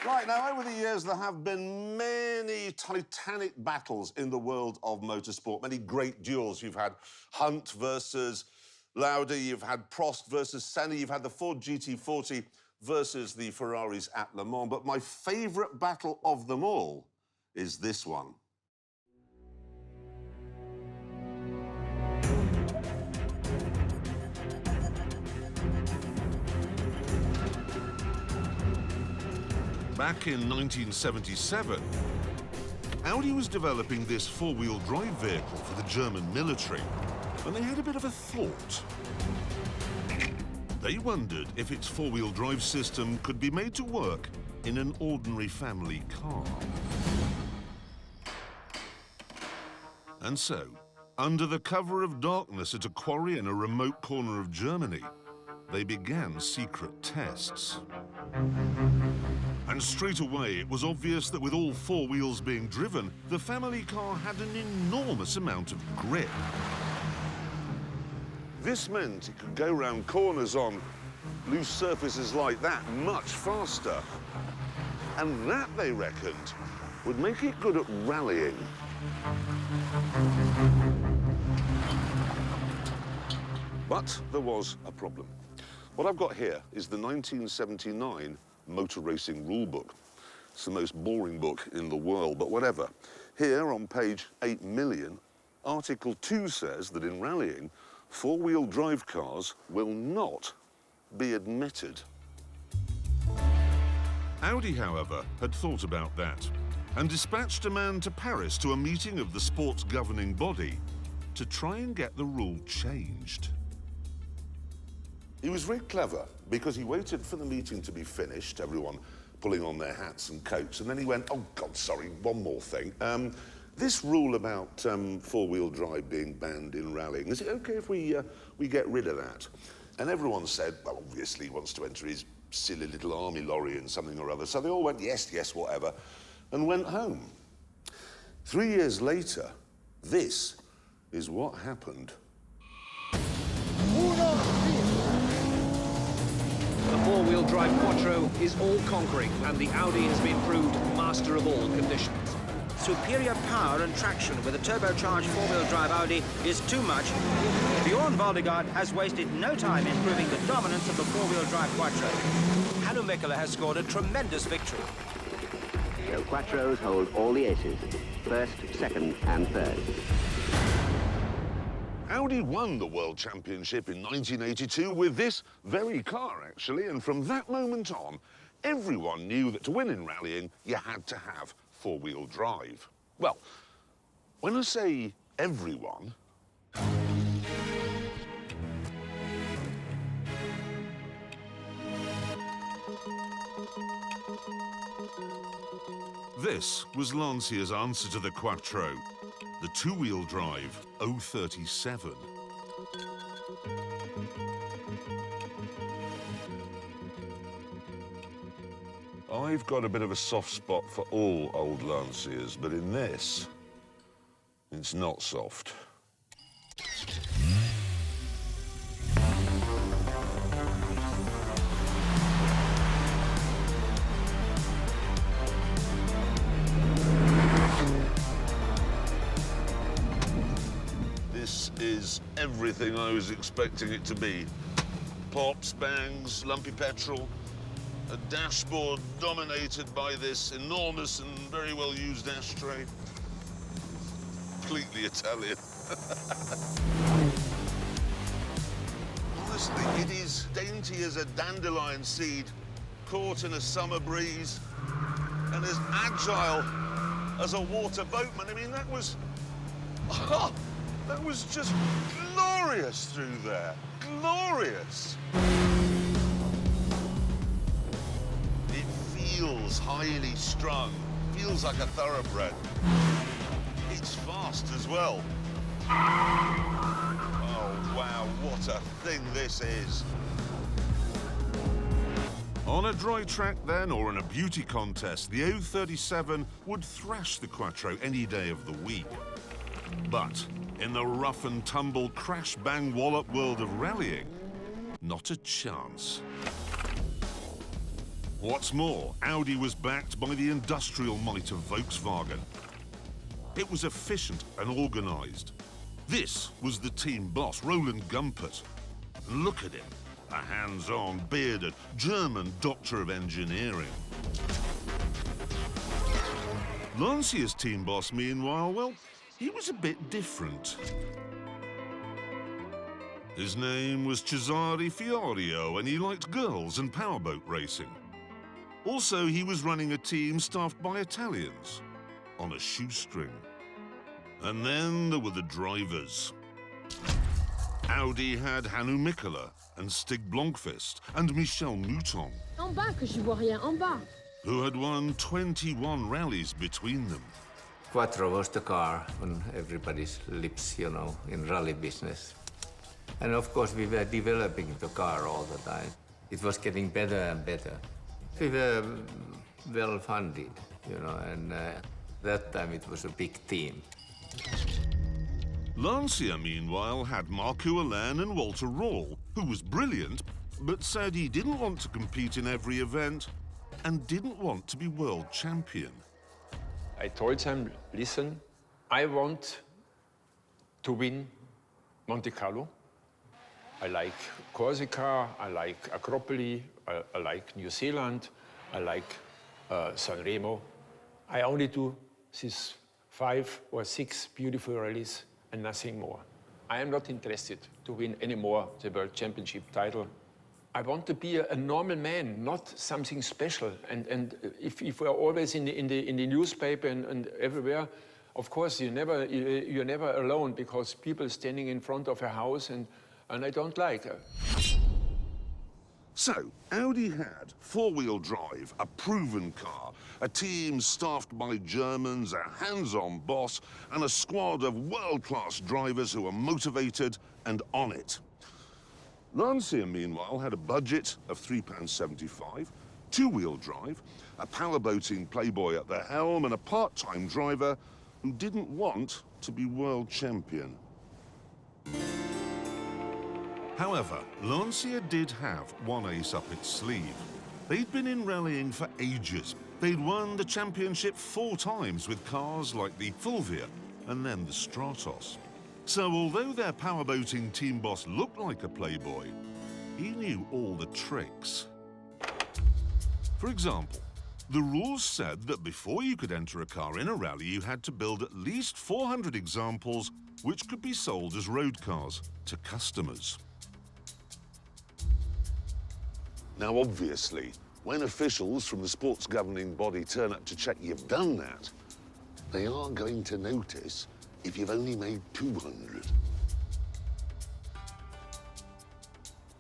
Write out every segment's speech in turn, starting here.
Right, now, over the years, there have been many titanic battles in the world of motorsport, many great duels. You've had Hunt versus Lauda, you've had Prost versus Senna, you've had the Ford GT40 versus the Ferraris at Le Mans, but my favourite battle of them all is this one. Back in 1977, Audi was developing this four-wheel drive vehicle for the German military, and they had a bit of a thought. They wondered if its four-wheel drive system could be made to work in an ordinary family car. And so, under the cover of darkness at a quarry in a remote corner of Germany, they began secret tests. And straight away, it was obvious that with all four wheels being driven, the family car had an enormous amount of grip. This meant it could go round corners on loose surfaces like that much faster. And that, they reckoned, would make it good at rallying. But there was a problem. What I've got here is the 1979 Motor Racing Rule Book. It's the most boring book in the world, but whatever. Here, on page 8 million, Article 2 says that in rallying, four-wheel drive cars will not be admitted. Audi, however, had thought about that and dispatched a man to Paris to a meeting of the sport's governing body to try and get the rule changed. He was very clever because he waited for the meeting to be finished, everyone pulling on their hats and coats, and then he went, oh, God, sorry, one more thing. This rule about four-wheel drive being banned in rallying, is it OK if we get rid of that? And everyone said, well, obviously he wants to enter his silly little army lorry and something or other. So they all went, yes, yes, whatever, and went home. 3 years later, this is what happened. The four-wheel drive Quattro is all-conquering, and the Audi has been proved master of all conditions. Superior power and traction with a turbocharged four-wheel drive Audi is too much. Bjorn Valdegaard has wasted no time in proving the dominance of the four-wheel drive Quattro. Hannu Mikkola has scored a tremendous victory. So Quattros hold all the aces, first, second and third. Audi won the World Championship in 1982 with this very car, actually, and from that moment on, everyone knew that to win in rallying, you had to have four-wheel drive. Well, when I say everyone, this was Lancia's answer to the Quattro, the two-wheel drive 037. I've got a bit of a soft spot for all old Lancias, but in this, it's not soft. This is everything I was expecting it to be. Pops, bangs, lumpy petrol, a dashboard dominated by this enormous and very well-used ashtray. Completely Italian. Honestly, it is dainty as a dandelion seed caught in a summer breeze and as agile as a water boatman. I mean, that was... Oh, that was just glorious through there. Glorious. Feels highly strung, feels like a thoroughbred. It's fast as well. Oh, wow, what a thing this is. On a dry track then, or in a beauty contest, the 037 would thrash the Quattro any day of the week. But in the rough and tumble crash-bang-wallop world of rallying, not a chance. What's more, Audi was backed by the industrial might of Volkswagen. It was efficient and organised. This was the team boss, Roland Gumpert. And look at him, a hands-on, bearded, German doctor of engineering. Lancia's team boss, meanwhile, well, he was a bit different. His name was Cesare Fiorio, and he liked girls and powerboat racing. Also, he was running a team staffed by Italians, on a shoestring. And then there were the drivers. Audi had Hannu Mikkola and Stig Blomqvist and Michel Mouton. En bas que je vois rien, en bas. Who had won 21 rallies between them. Quattro was the car on everybody's lips, you know, in rally business. And of course, we were developing the car all the time. It was getting better and better. We were well funded, you know, and that time it was a big team. Lancia, meanwhile, had Marco Alain and Walter Rall, who was brilliant, but said he didn't want to compete in every event and didn't want to be world champion. I told them, listen, I want to win Monte Carlo. I like Corsica, I like Acropoli, I like New Zealand, I like Sanremo. I only do these 5 or 6 beautiful rallies and nothing more. I am not interested to win any more the World Championship title. I want to be a normal man, not something special. And if we're always in the newspaper and everywhere, of course you're never alone because people standing in front of a house and I don't like her. So, Audi had four-wheel drive, a proven car, a team staffed by Germans, a hands-on boss, and a squad of world-class drivers who were motivated and on it. Lancia, meanwhile, had a budget of £3.75, two-wheel drive, a powerboating playboy at the helm, and a part-time driver who didn't want to be world champion. However, Lancia did have one ace up its sleeve. They'd been in rallying for ages. They'd won the championship 4 times with cars like the Fulvia and then the Stratos. So although their powerboating team boss looked like a playboy, he knew all the tricks. For example, the rules said that before you could enter a car in a rally, you had to build at least 400 examples which could be sold as road cars to customers. Now, obviously, when officials from the sports governing body turn up to check you've done that, they are going to notice if you've only made 200.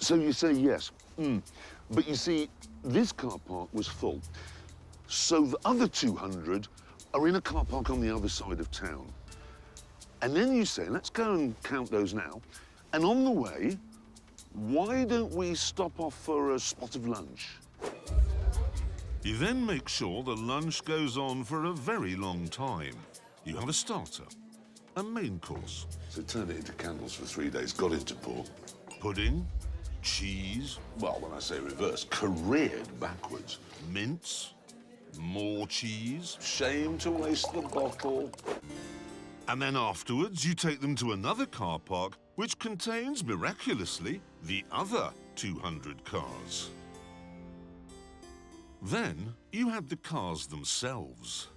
So you say yes. But you see, this car park was full. So the other 200 are in a car park on the other side of town. And then you say, let's go and count those now. And on the way, why don't we stop off for a spot of lunch? You then make sure the lunch goes on for a very long time. You have a starter, a main course. So turned it into candles for 3 days, got into port. Pudding, cheese, Well, when I say reverse, careered backwards. mince, more cheese. Shame to waste the bottle. And then afterwards, you take them to another car park, which contains, miraculously, the other 200 cars. Then you had the cars themselves.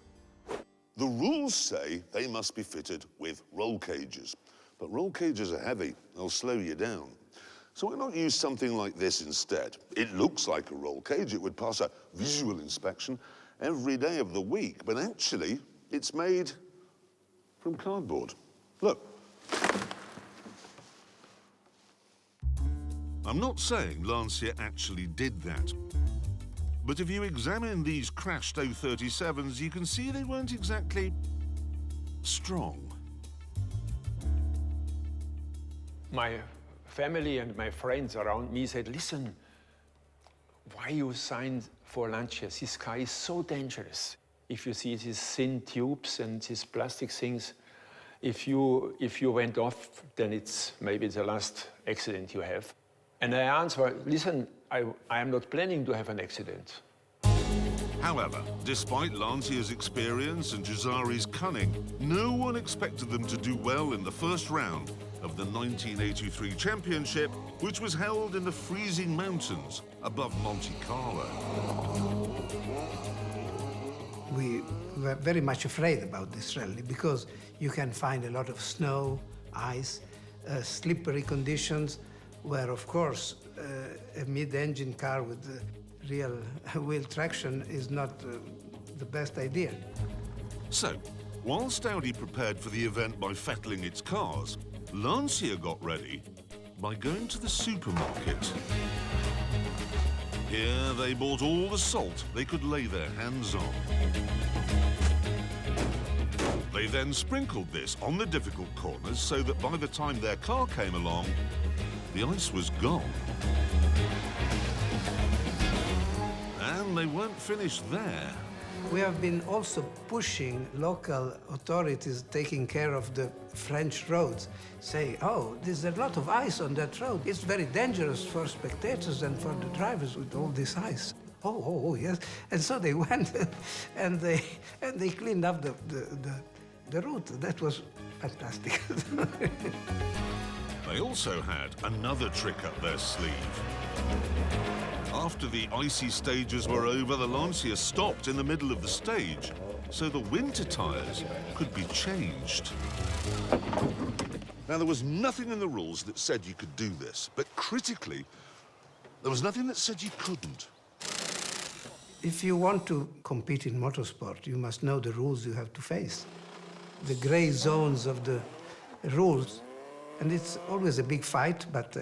The rules say they must be fitted with roll cages. But roll cages are heavy, they'll slow you down. So why not use something like this instead? It looks like a roll cage, it would pass a visual inspection every day of the week, but actually, it's made from cardboard. Look. I'm not saying Lancia actually did that. But if you examine these crashed 037s, you can see they weren't exactly strong. My family and my friends around me said, listen, why you signed for Lancia? This car is so dangerous. If you see these thin tubes and these plastic things, if you went off, then it's maybe the last accident you have. And I answered, listen, I am not planning to have an accident. However, despite Lancia's experience and Jazari's cunning, no one expected them to do well in the first round of the 1983 championship, which was held in the freezing mountains above Monte Carlo. We were very much afraid about this rally because you can find a lot of snow, ice, slippery conditions, where, of course, a mid-engine car with real wheel traction is not the best idea. So, whilst Audi prepared for the event by fettling its cars, Lancia got ready by going to the supermarket. Here they bought all the salt they could lay their hands on. They then sprinkled this on the difficult corners so that by the time their car came along, the ice was gone. And they weren't finished there. We have been also pushing local authorities taking care of the French roads, say, oh, there's a lot of ice on that road. It's very dangerous for spectators and for the drivers with all this ice. Oh, yes. And so they went and they cleaned up the route. That was fantastic. They also had another trick up their sleeve. After the icy stages were over, the Lancia stopped in the middle of the stage so the winter tyres could be changed. Now, there was nothing in the rules that said you could do this, but critically, there was nothing that said you couldn't. If you want to compete in motorsport, you must know the rules you have to face, the gray zones of the rules. And it's always a big fight, but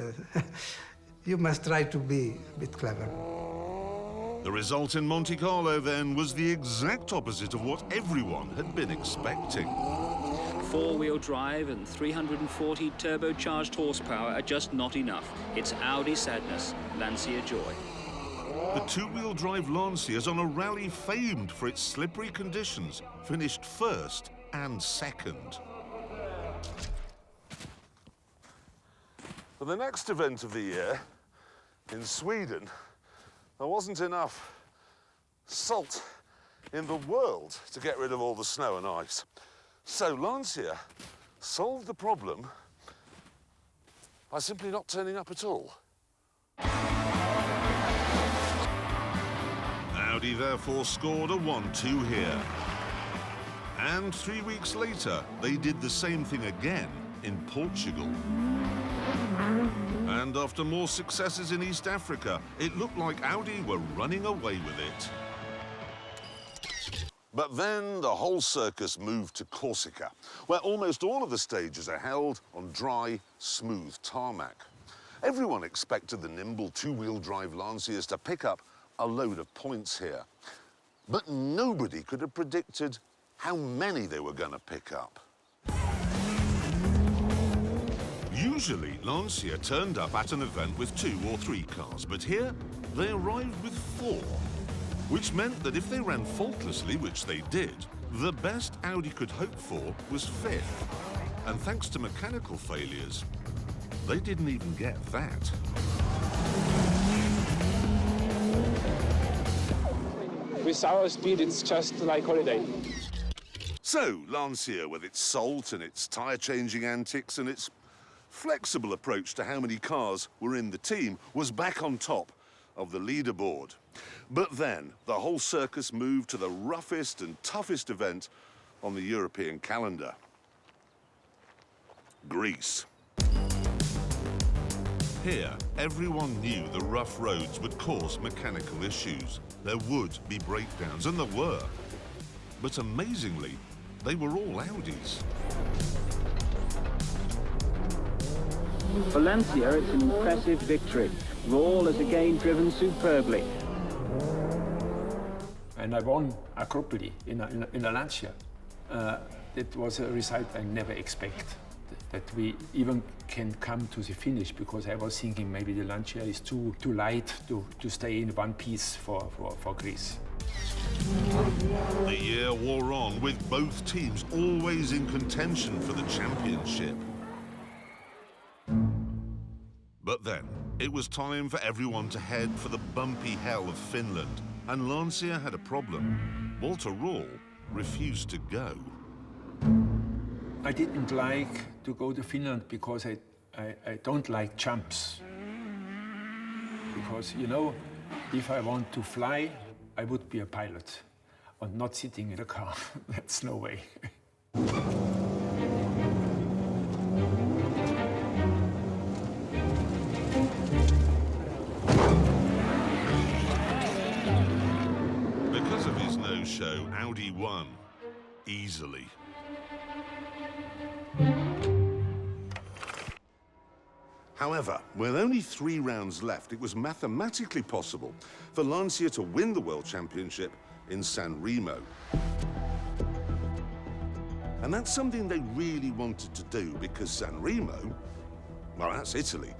you must try to be a bit clever. The result in Monte Carlo, then, was the exact opposite of what everyone had been expecting. Four-wheel drive and 340 turbocharged horsepower are just not enough. It's Audi sadness, Lancia joy. The two-wheel drive Lancias on a rally famed for its slippery conditions finished first and second. For the next event of the year, in Sweden, there wasn't enough salt in the world to get rid of all the snow and ice. So Lancia solved the problem by simply not turning up at all. Audi therefore scored a 1-2 here. And 3 weeks later, they did the same thing again in Portugal. And after more successes in East Africa, it looked like Audi were running away with it. But then the whole circus moved to Corsica, where almost all of the stages are held on dry, smooth tarmac. Everyone expected the nimble two-wheel drive Lancias to pick up a load of points here. But nobody could have predicted how many they were going to pick up. Usually, Lancia turned up at an event with 2 or 3 cars, but here they arrived with 4, which meant that if they ran faultlessly, which they did, the best Audi could hope for was 5th. And thanks to mechanical failures, they didn't even get that. With our speed, it's just like holiday. So, Lancia, with its salt and its tyre-changing antics and its flexible approach to how many cars were in the team, was back on top of the leaderboard. But then, the whole circus moved to the roughest and toughest event on the European calendar. Greece. Here, everyone knew the rough roads would cause mechanical issues. There would be breakdowns, and there were. But amazingly, they were all Audis. For Lancia, it's an impressive victory. Rawl has again driven superbly. And I won Acropoli in a Lancia. It was a result I never expected, that we even can come to the finish, because I was thinking maybe the Lancia is too light to stay in one piece for Greece. The year wore on, with both teams always in contention for the championship. But then, It was time for everyone to head for the bumpy hell of Finland, and Lancia had a problem. Walter Rall refused to go. I didn't like to go to Finland because I don't like jumps. Because, you know, if I want to fly, I would be a pilot and not sitting in a car. That's no way. Because of his no-show, Audi won easily. However, with only 3 rounds left, it was mathematically possible for Lancia to win the World Championship in San Remo. And that's something they really wanted to do because San Remo, well, that's Italy.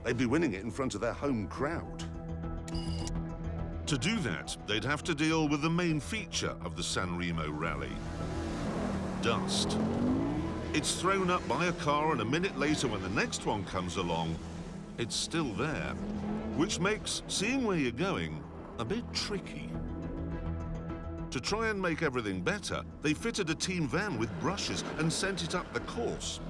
They'd be winning it in front of their home crowd. To do that, they'd have to deal with the main feature of the San Remo rally: dust. It's thrown up by a car, and a minute later, when the next one comes along, it's still there, which makes seeing where you're going a bit tricky. To try and make everything better, they fitted a team van with brushes and sent it up the course.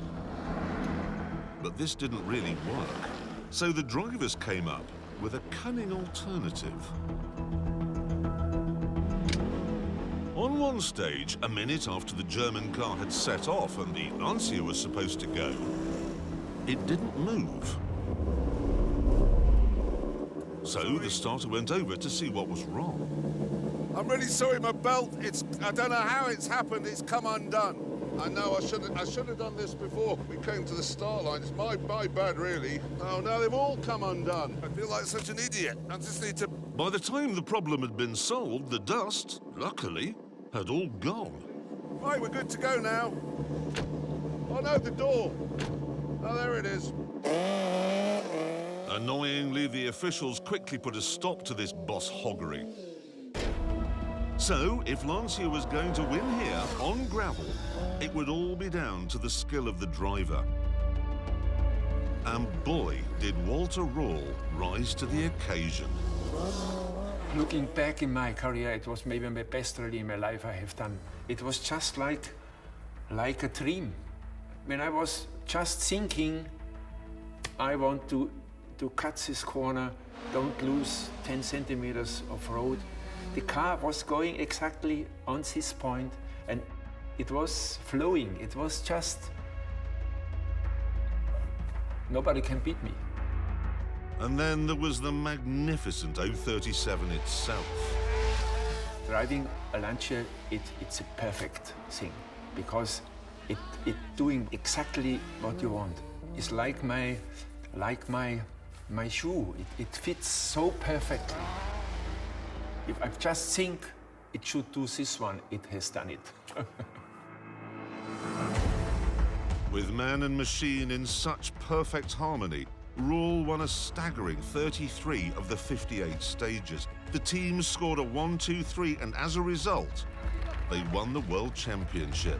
But this didn't really work, so the drivers came up with a cunning alternative. On one stage, a minute after the German car had set off and the Lancia was supposed to go, it didn't move. So the starter went over to see what was wrong. I'm really sorry, my belt. I don't know how it's happened. It's come undone. I know I should have done this before we came to the start line. It's my bad, really. Oh no, they've all come undone. I feel like such an idiot. I just need to... By the time the problem had been solved, the dust, luckily, had all gone. Right, we're good to go now. Oh no, the door. Oh, there it is. Annoyingly, the officials quickly put a stop to this boss hoggery. So, if Lancia was going to win here, on gravel, it would all be down to the skill of the driver. And boy, did Walter Rall rise to the occasion. Looking back in my career, it was maybe my best rally in my life I have done. It was just like a dream. When I was just thinking, I want to cut this corner, don't lose 10 centimeters of road. The car was going exactly on this point, and it was flowing. It was just... Nobody can beat me. And then there was the magnificent 037 itself. Driving a Lancia, it's a perfect thing, because it doing exactly what you want. It's like my shoe. It fits so perfectly. If I just think it should do this one, it has done it. With man and machine in such perfect harmony, Rall won a staggering 33 of the 58 stages. The teams scored a 1, 2, 3, and as a result, they won the World Championship.